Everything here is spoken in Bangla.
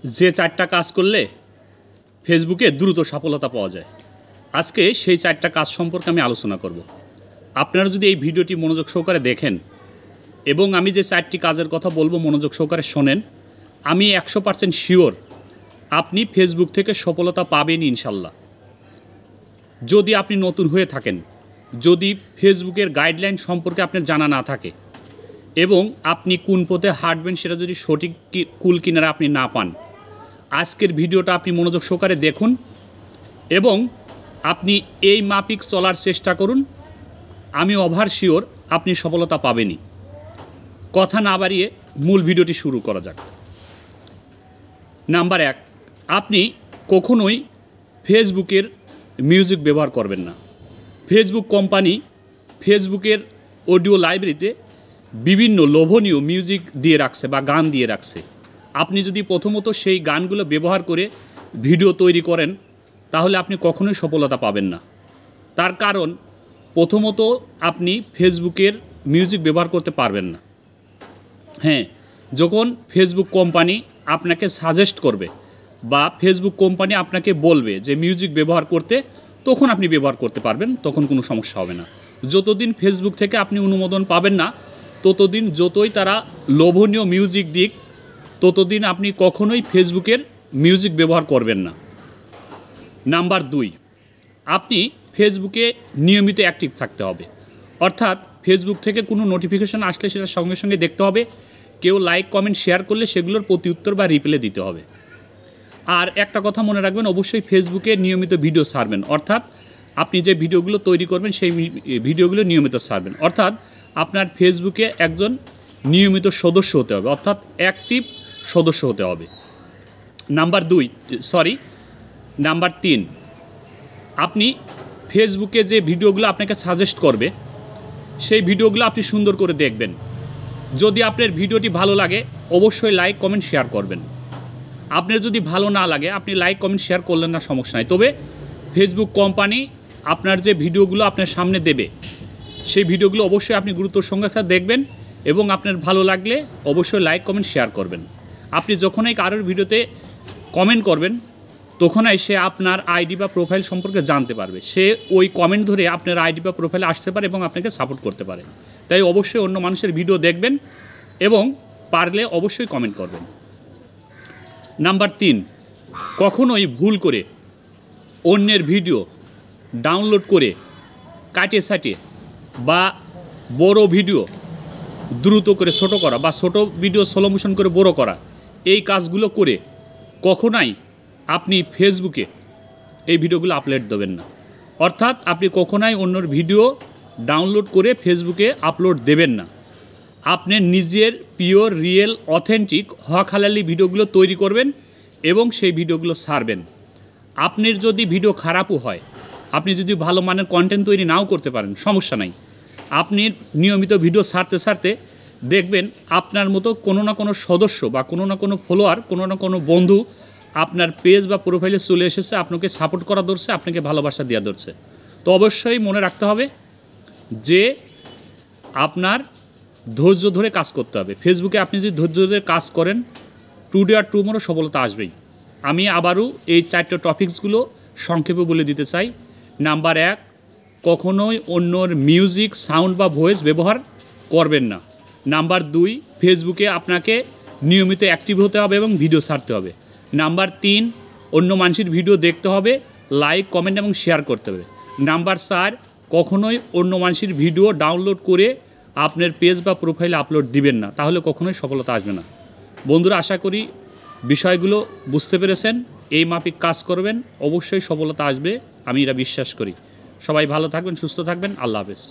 যে 4টা কাজ করলে ফেসবুকে দ্রুত সফলতা পাওয়া যায়। আজকে সেই 4টা কাজ সম্পর্কে আমি আলোচনা করব। আপনারা যদি এই ভিডিওটি মনোযোগ সহকারে দেখেন এবং আমি যে 4টি কাজের কথা বলবো মনোযোগ সহকারে শোনেন, আমি 100% শিওর আপনি ফেসবুক থেকে সফলতা পাবেন ইনশাল্লাহ। যদি আপনি নতুন হয়ে থাকেন, যদি ফেসবুকের গাইডলাইন সম্পর্কে আপনার জানা না থাকে এবং আপনি কোন পথে হাঁটবেন সেটা যদি সঠিক কুল কিনারা আপনি না পান, আজকের ভিডিওটা আপনি মনোযোগ সহকারে দেখুন এবং আপনি এই মাফিক চলার চেষ্টা করুন। আমি ওভার শিওর আপনি সফলতা পাবেনই। কথা না বাড়িয়ে মূল ভিডিওটি শুরু করা যাক। নাম্বার 1, আপনি কখনোই ফেসবুকের মিউজিক ব্যবহার করবেন না। ফেসবুক কোম্পানি ফেসবুকের অডিও লাইব্রেরিতে বিভিন্ন লোভনীয় মিউজিক দিয়ে রাখছে বা গান দিয়ে রাখছে। আপনি যদি প্রথমত সেই গানগুলো ব্যবহার করে ভিডিও তৈরি করেন তাহলে আপনি কখনোই সফলতা পাবেন না। তার কারণ প্রথমত আপনি ফেসবুকের মিউজিক ব্যবহার করতে পারবেন না। হ্যাঁ, যখন ফেসবুক কোম্পানি আপনাকে সাজেস্ট করবে বা ফেসবুক কোম্পানি আপনাকে বলবে যে মিউজিক ব্যবহার করতে, তখন আপনি ব্যবহার করতে পারবেন, তখন কোনো সমস্যা হবে না। যতদিন ফেসবুক থেকে আপনি অনুমোদন পাবেন না ততদিন যতই তারা লোভনীয় মিউজিক দিক ততদিন আপনি কখনোই ফেসবুকের মিউজিক ব্যবহার করবেন না। নাম্বার 2, আপনি ফেসবুকে নিয়মিত অ্যাক্টিভ থাকতে হবে। অর্থাৎ ফেসবুক থেকে কোনো নোটিফিকেশন আসলে সেটা সঙ্গে সঙ্গে দেখতে হবে। কেউ লাইক কমেন্ট শেয়ার করলে সেগুলোর প্রতি উত্তর বা রিপ্লাই দিতে হবে। আর একটা কথা মনে রাখবেন, অবশ্যই ফেসবুকে নিয়মিত ভিডিও ছাড়বেন। অর্থাৎ আপনি যে ভিডিওগুলো তৈরি করবেন সেই ভিডিওগুলো নিয়মিত ছাড়বেন। অর্থাৎ আপনার ফেসবুকে একজন নিয়মিত সদস্য হতে হবে, অর্থাৎ অ্যাক্টিভ সদস্য হতে হবে। নাম্বার 3, আপনি ফেসবুকে যে ভিডিওগুলো আপনাকে সাজেস্ট করবে সেই ভিডিওগুলো আপনি সুন্দর করে দেখবেন। যদি আপনার ভিডিওটি ভালো লাগে অবশ্যই লাইক কমেন্ট শেয়ার করবেন। আপনার যদি ভালো না লাগে আপনি লাইক কমেন্ট শেয়ার করলেন না, সমস্যা নাই। তবে ফেসবুক কোম্পানি আপনার যে ভিডিওগুলো আপনার সামনে দেবে সেই ভিডিওগুলো অবশ্যই আপনি গুরুত্বের সঙ্গে দেখবেন এবং আপনার ভালো লাগলে অবশ্যই লাইক কমেন্ট শেয়ার করবেন। আপনি যখনই কারোর ভিডিওতে কমেন্ট করবেন তখনই সে আপনার আইডি বা প্রোফাইল সম্পর্কে জানতে পারবে। সে ওই কমেন্ট ধরে আপনার আইডি বা প্রোফাইলে আসতে পারে এবং আপনাকে সাপোর্ট করতে পারে। তাই অবশ্যই অন্য মানুষের ভিডিও দেখবেন এবং পারলে অবশ্যই কমেন্ট করবেন। নাম্বার 3, কখনোই ভুল করে অন্যের ভিডিও ডাউনলোড করে কাটিয়ে সাটিয়ে বা বড় ভিডিও দ্রুত করে ছোট করা বা ছোট ভিডিও স্লো মোশন করে বড় করা, এই কাজগুলো করে কখনোই আপনি ফেসবুকে এই ভিডিওগুলো আপলোড দেবেন না। অর্থাৎ আপনি কখনোই অন্যর ভিডিও ডাউনলোড করে ফেসবুকে আপলোড দেবেন না। আপনি নিজের পিওর রিয়েল অথেন্টিক হক হালালি ভিডিওগুলো তৈরি করবেন এবং সেই ভিডিওগুলো ছাড়বেন। আপনার যদি ভিডিও খারাপও হয়, আপনি যদি ভালো মানের কন্টেন্ট তৈরি নাও করতে পারেন, সমস্যা নাই। আপনি নিয়মিত ভিডিও ছাড়তে দেখবেন আপনার মতো কোনো না কোনো সদস্য বা কোনো না কোনো ফলোয়ার, কোনো না কোনো বন্ধু আপনার পেজ বা প্রোফাইলে চলে এসেছে, আপনাকে সাপোর্ট করা ধরছে, আপনাকে ভালোবাসা দেওয়া ধরছে। তো অবশ্যই মনে রাখতে হবে যে আপনার ধৈর্য ধরে কাজ করতে হবে। ফেসবুকে আপনি যদি ধৈর্য ধরে কাজ করেন টুডে আর টুমোরো সফলতা আসবেই। আমি আবারও এই 4টা টপিকসগুলো সংক্ষেপে বলে দিতে চাই। নাম্বার 1, কখনোই অন্যর মিউজিক, সাউন্ড বা ভয়েস ব্যবহার করবেন না। নাম্বার 2, ফেসবুকে আপনাকে নিয়মিত অ্যাক্টিভ হতে হবে এবং ভিডিও ছাড়তে হবে। নাম্বার 3, অন্য মানুষের ভিডিও দেখতে হবে, লাইক কমেন্ট এবং শেয়ার করতে হবে। নাম্বার 4, কখনোই অন্য মানুষের ভিডিও ডাউনলোড করে আপনার পেজ বা প্রোফাইলে আপলোড দিবেন না, তাহলে কখনোই সফলতা আসবে না। বন্ধুরা, আশা করি বিষয়গুলো বুঝতে পেরেছেন। এই মাফিক কাজ করবেন, অবশ্যই সফলতা আসবে, আমি এটা বিশ্বাস করি। সবাই ভালো থাকবেন, সুস্থ থাকবেন। আল্লাহ হাফেজ।